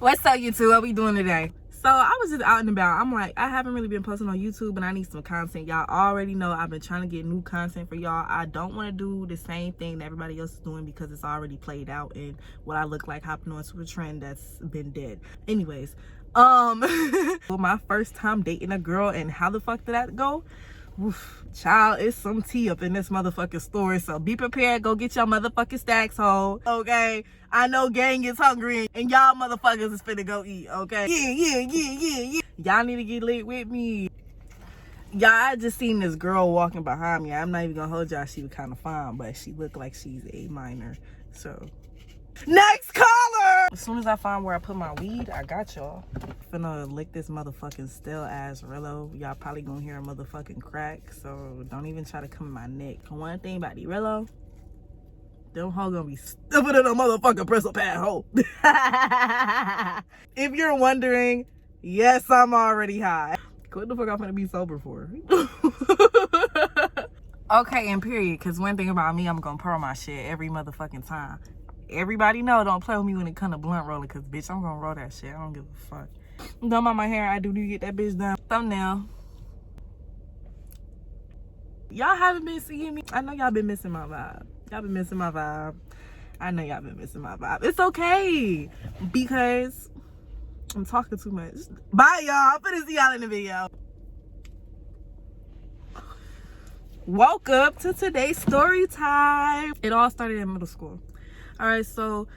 What's up, YouTube? What we doing today? So I was just out and about. I'm like, I haven't really been posting on YouTube, and I need some content. Y'all already know I've been trying to get new content for y'all. I don't want to do the same thing that everybody else is doing because it's already played out and what I look like hopping onto a trend that's been dead. Anyways, my first time dating a girl, and how the fuck did that go? Oof, child, it's some tea up in this motherfucking story, so be prepared. Go get your motherfucking stacks, ho. Okay, I know gang is hungry and y'all motherfuckers is finna go eat. Okay, yeah. Y'all need to get lit with me. Y'all, I just seen this girl walking behind me. I'm not even gonna hold y'all, she was kind of fine, but she looked like she's a minor. So next caller. As soon as I find where I put my weed, I got y'all. Finna lick this motherfucking stale ass Rillo. Y'all probably gonna hear a motherfucking crack, so don't even try to come in my neck. One thing about the Rillo, them hoes gonna be stupid in a motherfucking bristle pad hoe. If you're wondering, yes, I'm already high. What the fuck I'm gonna be sober for? Okay, and period, because one thing about me, I'm gonna pearl my shit every motherfucking time. Everybody know, don't play with me when it come to blunt rolling, because bitch, I'm gonna roll that shit. I don't give a fuck. Don't mind my hair, I do get that bitch done. Thumbnail. Y'all haven't been seeing me. I know y'all been missing my vibe. Y'all been missing my vibe. I know y'all been missing my vibe. It's okay, because I'm talking too much. Bye, y'all. I'm finna see y'all in the video. Welcome to today's story time. It all started in middle school. All right, so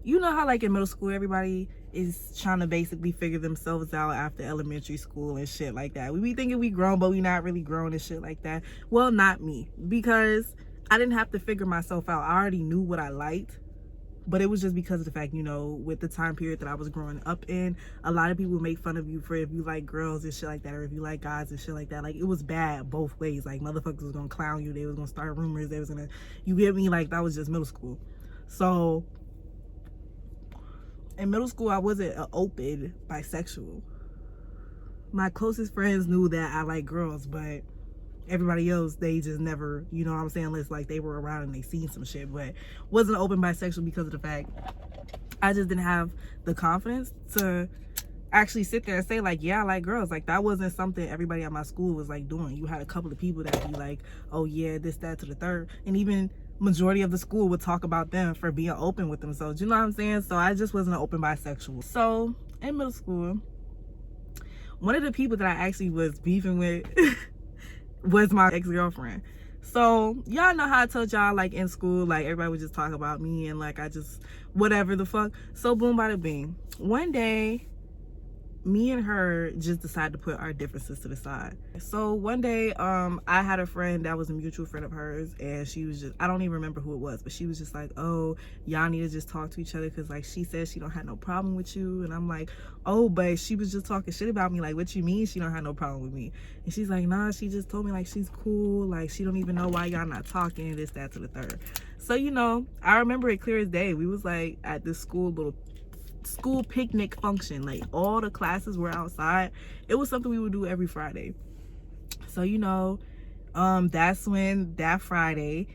you know how like in middle school everybody is trying to basically figure themselves out after elementary school and shit like that. We be thinking we grown, but we not really grown and shit like that. Well, not me, because I didn't have to figure myself out. I already knew what I liked, but it was just because of the fact, you know, with the time period that I was growing up in, a lot of people make fun of you for if you like girls and shit like that, or if you like guys and shit like that. Like, it was bad both ways. Like, motherfuckers was gonna clown you, they was gonna start rumors, they was gonna, you get me? Like, that was just middle school. So in middle school, I wasn't an open bisexual. My closest friends knew that I like girls, but everybody else, they just never, you know what I'm saying, unless like they were around and they seen some shit. But wasn't an open bisexual because of the fact I just didn't have the confidence to actually sit there and say like, yeah, I like girls. Like, that wasn't something everybody at my school was like doing. You had a couple of people that be like, oh yeah, this, that, to the third, and even majority of the school would talk about them for being open with themselves. You know what I'm saying? So I just wasn't an open bisexual. So in middle school, one of the people that I actually was beefing with was my ex-girlfriend. So y'all know how I told y'all, like, in school, like, everybody would just talk about me and like I just whatever the fuck. So boom, bada bing. One day, me and her just decided to put our differences to the side. So one day, I had a friend that was a mutual friend of hers, and she was just, I don't even remember who it was, but she was just like, oh, y'all need to just talk to each other because like she said she don't have no problem with you. And I'm like, oh, but she was just talking shit about me. Like, what you mean she don't have no problem with me? And she's like, nah, she just told me like she's cool, like she don't even know why y'all not talking, this, that, to the third. So, you know, I remember it clear as day. We was like at this school picnic function, like all the classes were outside. It was something we would do every Friday. So, you know, that's when that Friday,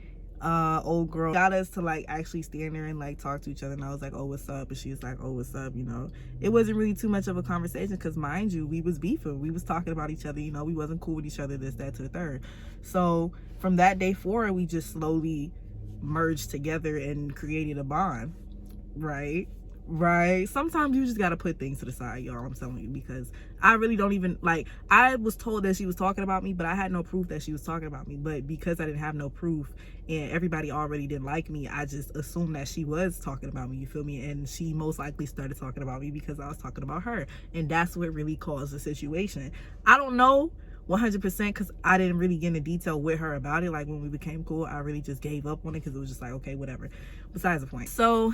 old girl got us to like actually stand there and like talk to each other. And I was like, oh, what's up? And she was like, oh, what's up? You know, it wasn't really too much of a conversation because, mind you, we was beefing, we was talking about each other, you know, we wasn't cool with each other, this, that, to the third. So from that day forward, we just slowly merged together and created a bond. Right, sometimes you just gotta put things to the side, y'all. I'm telling you, because I really don't even like, I was told that she was talking about me, but I had no proof that she was talking about me. But because I didn't have no proof and everybody already didn't like me, I just assumed that she was talking about me, you feel me? And she most likely started talking about me because I was talking about her, and that's what really caused the situation. I don't know 100% because I didn't really get into detail with her about it. Like, when we became cool, I really just gave up on it because it was just like, okay, whatever. Besides the point. So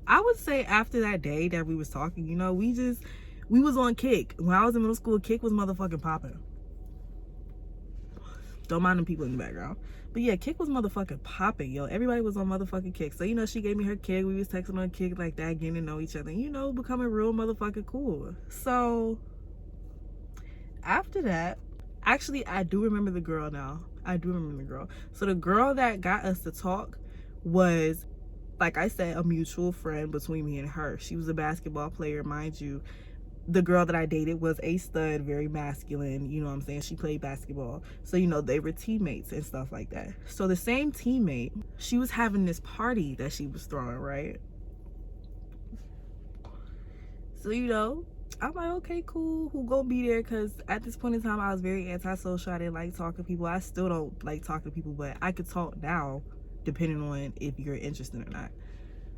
I would say after that day that we was talking, you know, we was on Kick. When I was in middle school, Kick was motherfucking popping. Don't mind them people in the background. But yeah, Kick was motherfucking popping, yo. Everybody was on motherfucking Kick. So, you know, she gave me her Kick. We was texting on Kick like that, getting to know each other. And, you know, becoming real motherfucking cool. So after that, actually, I do remember the girl now. I do remember the girl. So the girl that got us to talk was like I said, a mutual friend between me and her. She was a basketball player, mind you. The girl that I dated was a stud, very masculine, you know what I'm saying? She played basketball. So, you know, they were teammates and stuff like that. So the same teammate, she was having this party that she was throwing, right? So, you know, I'm like, okay, cool, who gonna be there? Because at this point in time, I was very antisocial. I didn't like talking to people. I still don't like talking to people, but I could talk now, depending on if you're interested or not.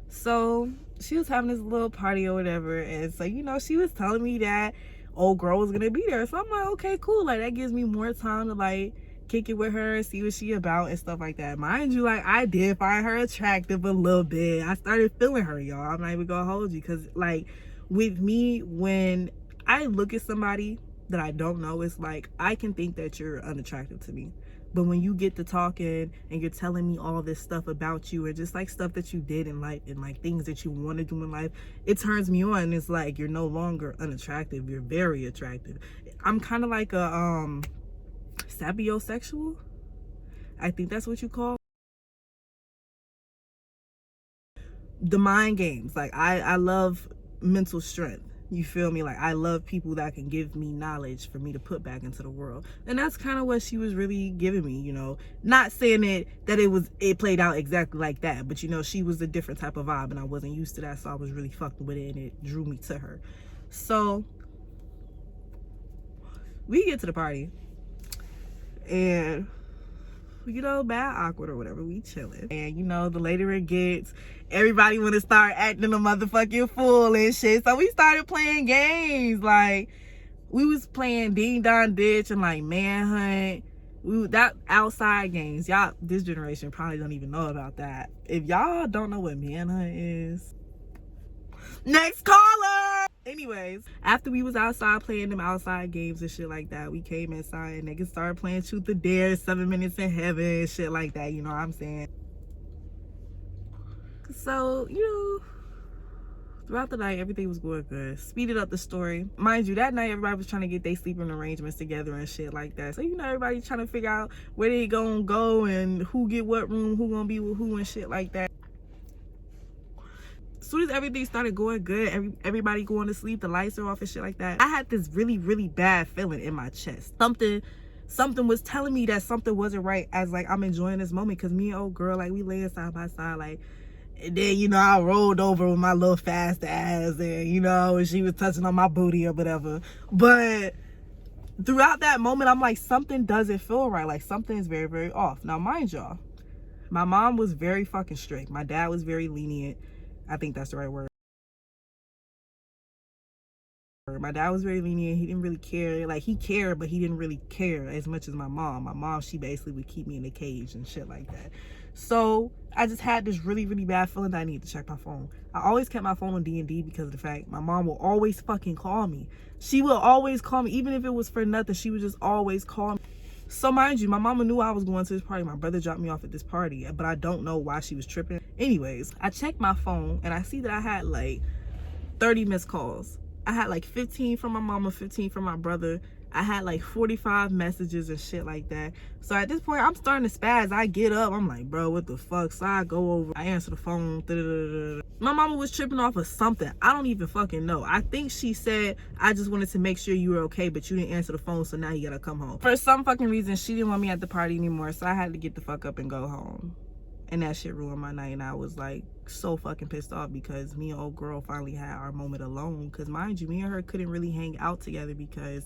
So she was having this little party or whatever, and so, you know, she was telling me that old girl was gonna be there. So I'm like, okay, cool, like that gives me more time to like kick it with her and see what she about and stuff like that. Mind you, like I did find her attractive a little bit. I started feeling her, y'all. I'm not even gonna hold you, because like with me, when I look at somebody that I don't know, it's like I can think that you're unattractive to me. But when you get to talking and you're telling me all this stuff about you, and just like stuff that you did in life and like things that you want to do in life, it turns me on. It's like you're no longer unattractive, you're very attractive. I'm kind of like a sapiosexual, I think that's what you call the mind games. Like I love mental strength, you feel me? Like I love people that can give me knowledge for me to put back into the world. And that's kind of what she was really giving me, you know. Not saying that it played out exactly like that, but you know, she was a different type of vibe and I wasn't used to that, so I was really fucking with it and it drew me to her. So we get to the party and, you know, bad awkward or whatever, we chilling. And you know, the later it gets, everybody want to start acting a motherfucking fool and shit. So we started playing games. Like we was playing Ding Dong Ditch and like Manhunt. That outside games. Y'all, this generation probably don't even know about that. If y'all don't know what Manhunt is, next caller. Anyways, after we was outside playing them outside games and shit like that, we came inside and niggas started playing Truth or Dare, 7 Minutes in Heaven and shit like that, you know what I'm saying? So, you know, throughout the night, everything was going good. Speeded up the story. Mind you, that night, everybody was trying to get their sleeping arrangements together and shit like that. So, you know, everybody trying to figure out where they gonna go and who get what room, who gonna be with who and shit like that. As soon as everything started going good, everybody going to sleep, the lights are off and shit like that, I had this really, really bad feeling in my chest. Something was telling me that something wasn't right, as like I'm enjoying this moment, because me and old girl, like we laying side by side, like, and then, you know, I rolled over with my little fast ass and, you know, and she was touching on my booty or whatever. But throughout that moment, I'm like, something doesn't feel right. Like something is very, very off. Now, mind y'all, my mom was very fucking strict. My dad was very lenient. I think that's the right word. My dad was very lenient. He didn't really care. Like, he cared, but he didn't really care as much as my mom. My mom, she basically would keep me in a cage and shit like that. So I just had this really, really bad feeling that I needed to check my phone. I always kept my phone on D&D because of the fact my mom will always fucking call me. She will always call me. Even if it was for nothing, she would just always call me. So mind you, my mama knew I was going to this party. My brother dropped me off at this party, but I don't know why she was tripping. Anyways, I checked my phone and I see that I had like 30 missed calls. I had like 15 from my mama, 15 from my brother. I had like 45 messages and shit like that. So at this point, I'm starting to spaz. I get up. I'm like, bro, what the fuck? So I go over. I answer the phone. My mama was tripping off of something. I don't even fucking know. I think she said, I just wanted to make sure you were okay, but you didn't answer the phone, so now you gotta come home. For some fucking reason, she didn't want me at the party anymore, so I had to get the fuck up and go home. And that shit ruined my night, and I was like so fucking pissed off because me and old girl finally had our moment alone. Because mind you, me and her couldn't really hang out together because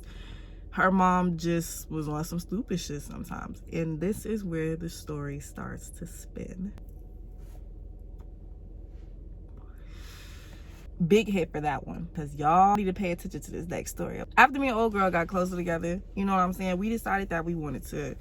her mom just was on some stupid shit sometimes. And this is where the story starts to spin. Big hit for that one, because y'all need to pay attention to this next story. After me and old girl got closer together, you know what I'm saying, we decided that we wanted to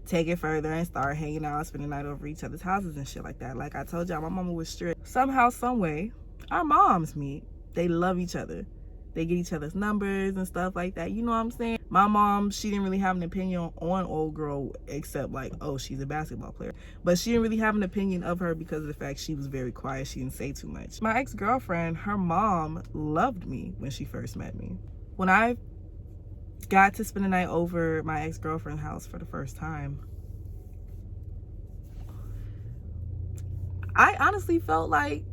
take it further and start hanging out, spending the night over each other's houses and shit like that. Like I told y'all, my mama was strict. Somehow, some way, our moms meet. They love each other. They get each other's numbers and stuff like that. You know what I'm saying? My mom, she didn't really have an opinion on old girl, except like, oh, she's a basketball player. But she didn't really have an opinion of her because of the fact she was very quiet. She didn't say too much. My ex-girlfriend, her mom loved me when she first met me. When I got to spend the night over my ex-girlfriend's house for the first time, I honestly felt like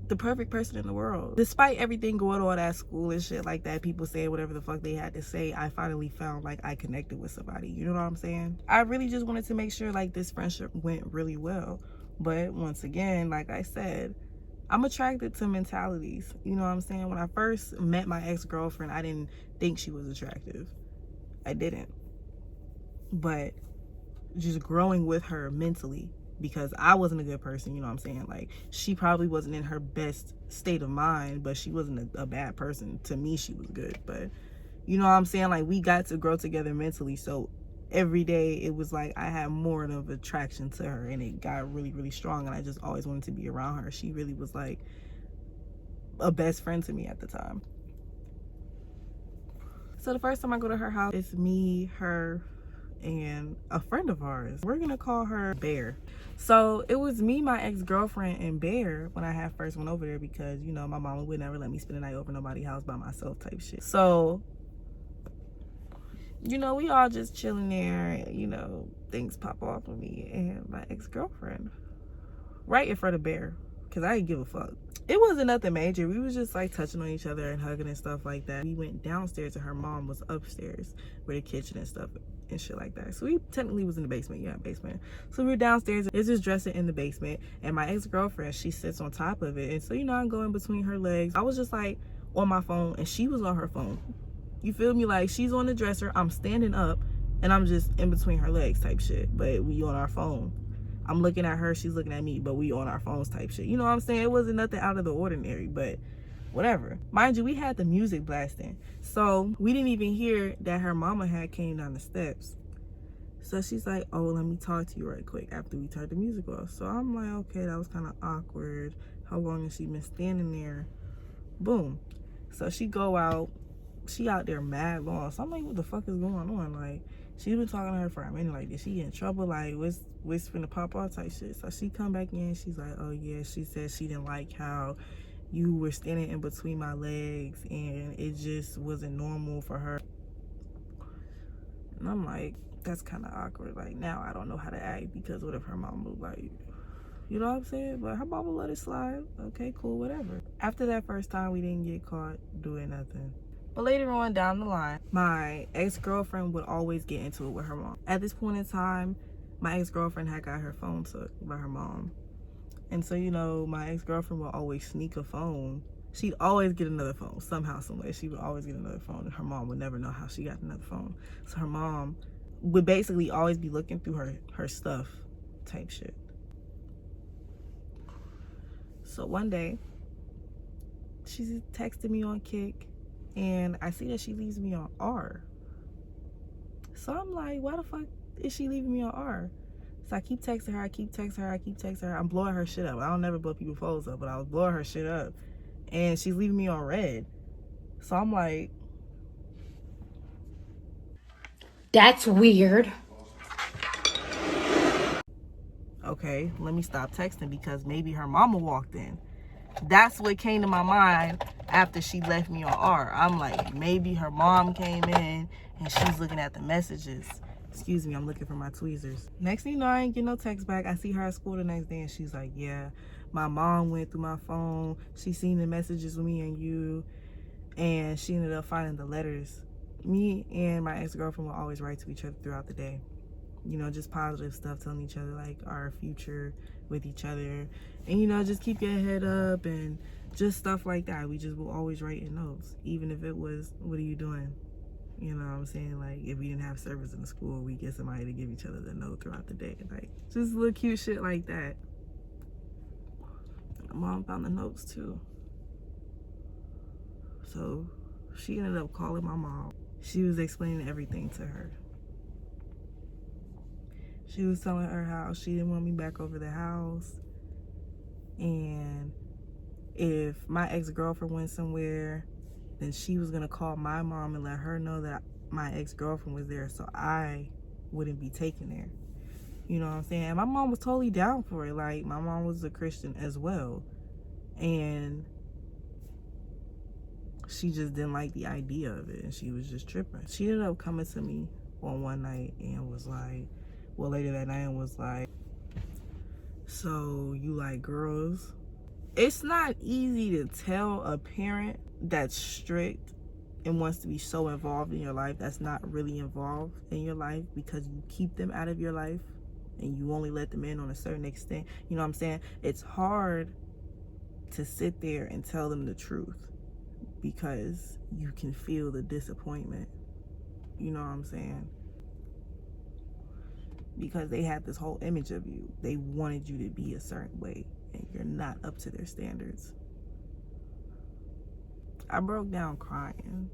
the perfect person in the world. Despite everything going on at school and shit like that, people saying whatever the fuck they had to say, I finally found like I connected with somebody. You know what I'm saying? I really just wanted to make sure like this friendship went really well. But once again, like I said, I'm attracted to mentalities. You know what I'm saying? When I first met my ex-girlfriend, I didn't think she was attractive. I didn't. But just growing with her mentally, because I wasn't a good person, you know what I'm saying? Like, she probably wasn't in her best state of mind, but she wasn't a bad person. To me, she was good. But, you know what I'm saying? Like, we got to grow together mentally. So every day, it was like I had more of attraction to her, and it got really, really strong. And I just always wanted to be around her. She really was like a best friend to me at the time. So the first time I go to her house, it's me, her, and a friend of ours. We're gonna call her Bear. So it was me, my ex-girlfriend, and Bear when I had first went over there, because, you know, my mama would never let me spend the night over nobody's house by myself type shit. So, you know, we all just chilling there, you know, things pop off with me and my ex-girlfriend right in front of Bear, because I didn't give a fuck. It wasn't nothing major. We was just like touching on each other and hugging and stuff like that. We went downstairs and her mom was upstairs with the kitchen and stuff and shit like that. So we technically was in the basement. Yeah, basement. So we were downstairs. It's this dresser in the basement, and my ex-girlfriend, she sits on top of it. And so, you know, I'm going between her legs. I was just like on my phone and she was on her phone. You feel me? Like, she's on the dresser, I'm standing up, and I'm just in between her legs type shit. But we on our phone. I'm looking at her, she's looking at me, but we on our phones type shit. You know what I'm saying? It wasn't nothing out of the ordinary, but whatever. Mind you, we had the music blasting. So we didn't even hear that her mama had came down the steps. So she's like, oh, let me talk to you right quick after we turned the music off. So I'm like, okay, that was kind of awkward. How long has she been standing there? Boom. So she go out. She out there mad long. So I'm like, what the fuck is going on? Like, she's been talking to her for a minute. Like, did she get in trouble? Like, what's finna pop off type shit? So she come back in. She's like, oh yeah. She said she didn't like how you were standing in between my legs, and it just wasn't normal for her. And I'm like, that's kind of awkward. Like, now I don't know how to act, because what if her mom was like, you know what I'm saying? But her mama let it slide. Okay, cool, whatever. After that first time, we didn't get caught doing nothing. But later on down the line, my ex-girlfriend would always get into it with her mom. At this point in time, my ex-girlfriend had got her phone took by her mom. And so, you know, my ex-girlfriend would always sneak a phone. She'd always get another phone, somehow, some way. She would always get another phone, and her mom would never know how she got another phone. So her mom would basically always be looking through her stuff type shit. So one day, she's texting me on Kik, and I see that she leaves me on R. So I'm like, why the fuck is she leaving me on R? So I keep texting her, I'm blowing her shit up. I don't never blow people's phones up, but I was blowing her shit up. And she's leaving me on red. So I'm like, that's weird. Okay, let me stop texting, because maybe her mama walked in. That's what came to my mind after she left me on R. I'm like, maybe her mom came in and she's looking at the messages. Excuse me, I'm looking for my tweezers. Next thing you know, I ain't get no text back. I see her at school the next day, and she's like, yeah, my mom went through my phone. She seen the messages with me and you, and she ended up finding the letters. Me and my ex-girlfriend will always write to each other throughout the day. You know, just positive stuff, telling each other like our future with each other, and, you know, just keep your head up and just stuff like that. We just will always write in notes, even if it was, what are you doing? You know what I'm saying? Like, if we didn't have service in the school, we get somebody to give each other the note throughout the day. Like, just little cute shit like that. My mom found the notes too. So she ended up calling my mom. She was explaining everything to her. She was telling her how she didn't want me back over the house. And if my ex-girlfriend went somewhere, then she was gonna call my mom and let her know that my ex-girlfriend was there, so I wouldn't be taken there. You know what I'm saying? And my mom was totally down for it. Like, my mom was a Christian as well. And she just didn't like the idea of it, and she was just tripping. She ended up coming to me on one night and was like, well, later that night, and was like, So you like girls. It's not easy to tell a parent that's strict and wants to be so involved in your life that's not really involved in your life, because you keep them out of your life and you only let them in on a certain extent. You know what I'm saying? It's hard to sit there and tell them the truth because you can feel the disappointment. You know what I'm saying? Because they had this whole image of you. They wanted you to be a certain way and you're not up to their standards. I broke down crying.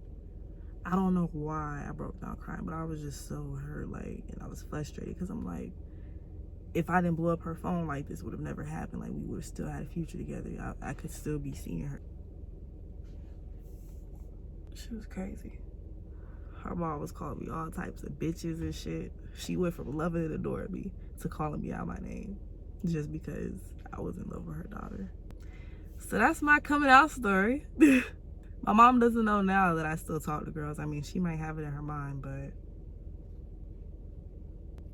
I don't know why I broke down crying, but I was just so hurt, like, and I was frustrated because I'm like, if I didn't blow up her phone, like, this would have never happened. Like, we would have still had a future together. I could still be seeing her. She was crazy. Her mom was calling me all types of bitches and shit. She went from loving and adoring me to calling me out my name just because I was in love with her daughter. So that's my coming out story. My mom doesn't know now that I still talk to girls. I mean, she might have it in her mind, but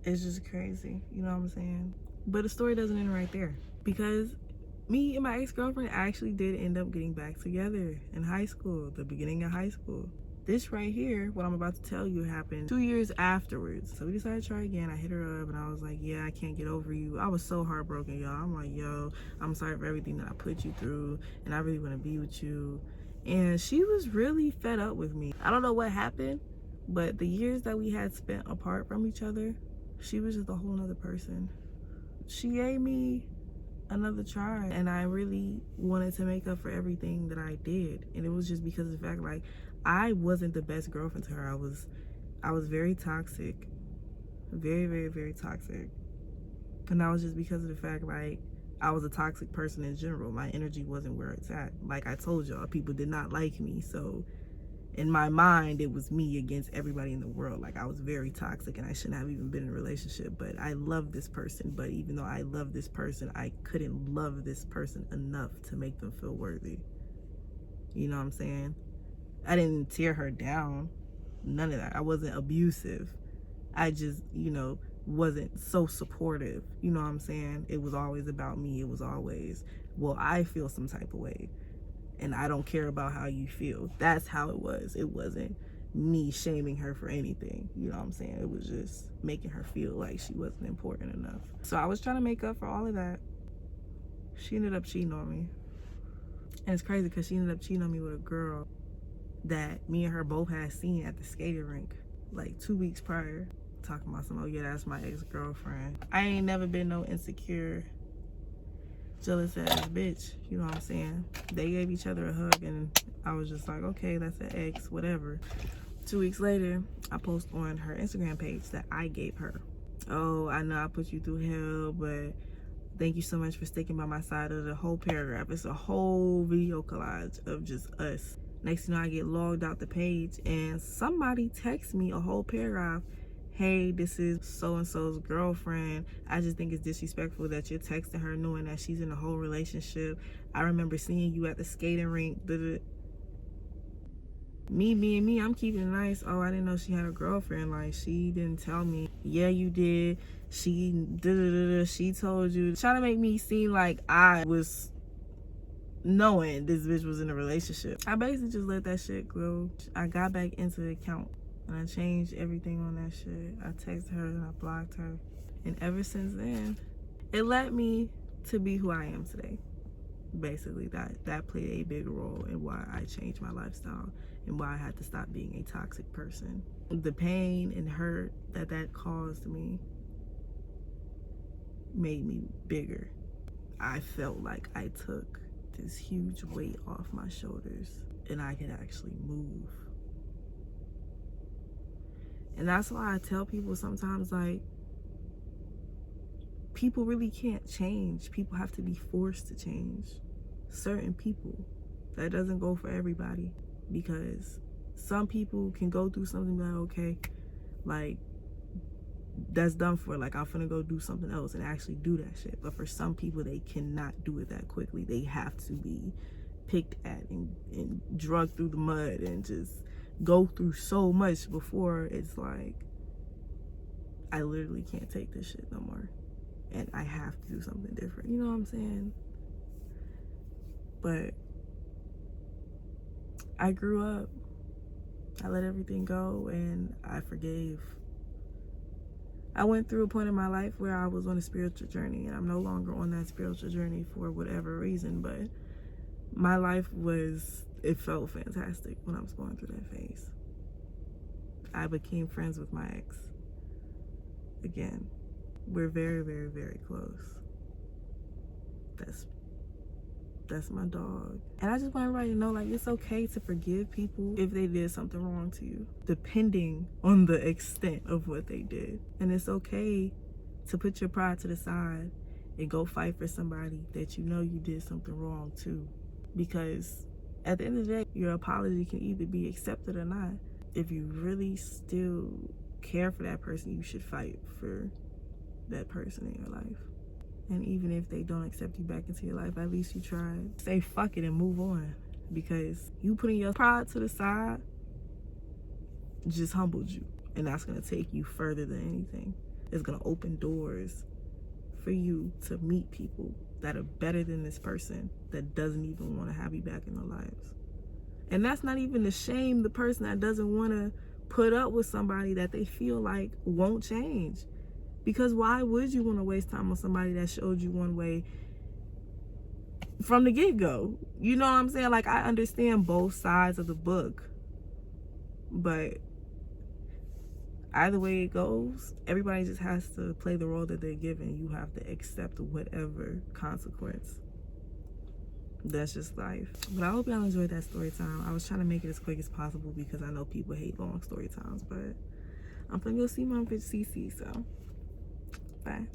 it's just crazy. You know what I'm saying? But the story doesn't end right there, because me and my ex-girlfriend actually did end up getting back together in high school, the beginning of high school. This right here, what I'm about to tell you, happened 2 years afterwards. So we decided to try again. I hit her up and I was like, yeah, I can't get over you. I was so heartbroken, y'all. I'm like, yo, I'm sorry for everything that I put you through and I really want to be with you. And she was really fed up with me. I don't know what happened, but the years that we had spent apart from each other, she was just a whole nother person. She gave me another try and I really wanted to make up for everything that I did. And it was just because of the fact, like, I wasn't the best girlfriend to her. I was very toxic. Very, very, very toxic. And that was just because of the fact, like, I was a toxic person in general. My energy wasn't where it's at. Like I told y'all, people did not like me. So in my mind, it was me against everybody in the world. Like, I was very toxic and I shouldn't have even been in a relationship. But I love this person. But even though I love this person, I couldn't love this person enough to make them feel worthy. You know what I'm saying? I didn't tear her down. None of that. I wasn't abusive. I just, you know, wasn't so supportive. You know what I'm saying? It was always about me. It was always, well, I feel some type of way and I don't care about how you feel. That's how it was. It wasn't me shaming her for anything. You know what I'm saying? It was just making her feel like she wasn't important enough. So I was trying to make up for all of that. She ended up cheating on me. And it's crazy because she ended up cheating on me with a girl that me and her both had seen at the skating rink like 2 weeks prior. Talking about some, oh yeah, that's my ex-girlfriend. I ain't never been no insecure, jealous ass bitch. You know what I'm saying? They gave each other a hug and I was just like, okay, that's an ex, whatever. 2 weeks later, I post on her Instagram page that I gave her. Oh, I know I put you through hell, but thank you so much for sticking by my side. Of the whole paragraph. It's a whole video collage of just us. Next thing you know, I get logged out the page and somebody texts me a whole paragraph. Hey, this is so-and-so's girlfriend. I just think it's disrespectful that you're texting her knowing that she's in a whole relationship. I remember seeing you at the skating rink. Me being me, I'm keeping it nice. Oh, I didn't know she had a girlfriend. Like, she didn't tell me. Yeah, you did. She told you. Trying to make me seem like I was knowing this bitch was in a relationship. I basically just let that shit go. I got back into the account and I changed everything on that shit. I texted her and I blocked her. And ever since then, it led me to be who I am today. Basically, that played a big role in why I changed my lifestyle and why I had to stop being a toxic person. The pain and hurt that caused me made me bigger. I felt like I took this huge weight off my shoulders and I could actually move. And that's why I tell people sometimes, like, people really can't change. People have to be forced to change. Certain people. That doesn't go for everybody, because some people can go through something like, okay, like, that's done for. Like, I'm finna go do something else and actually do that shit. But for some people, they cannot do it that quickly. They have to be picked at and drugged through the mud and just go through so much before it's like, I literally can't take this shit no more. and I have to do something different. You know what I'm saying? But I grew up. I let everything go and I forgave. I went through a point in my life where I was on a spiritual journey, and I'm no longer on that spiritual journey for whatever reason, but my life it felt fantastic when I was going through that phase. I became friends with my ex again. We're very, very, very close. That's my dog. And I just want everybody to know, like, it's okay to forgive people if they did something wrong to you, depending on the extent of what they did. And it's okay to put your pride to the side and go fight for somebody that you know you did something wrong to. Because at the end of the day, your apology can either be accepted or not. If you really still care for that person, you should fight for that person in your life. And even if they don't accept you back into your life, at least you tried. Say fuck it and move on. Because you putting your pride to the side just humbled you. And that's going to take you further than anything. It's going to open doors for you to meet people that are better than this person that doesn't even want to have you back in their lives. And that's not even to shame the person that doesn't want to put up with somebody that they feel like won't change. Because why would you want to waste time on somebody that showed you one way from the get-go? You know what I'm saying? Like, I understand both sides of the book. But either way it goes, everybody just has to play the role that they're given. You have to accept whatever consequence. That's just life. But I hope y'all enjoyed that story time. I was trying to make it as quick as possible because I know people hate long story times. But I'm gonna go see Mom Bitch CC, so bye.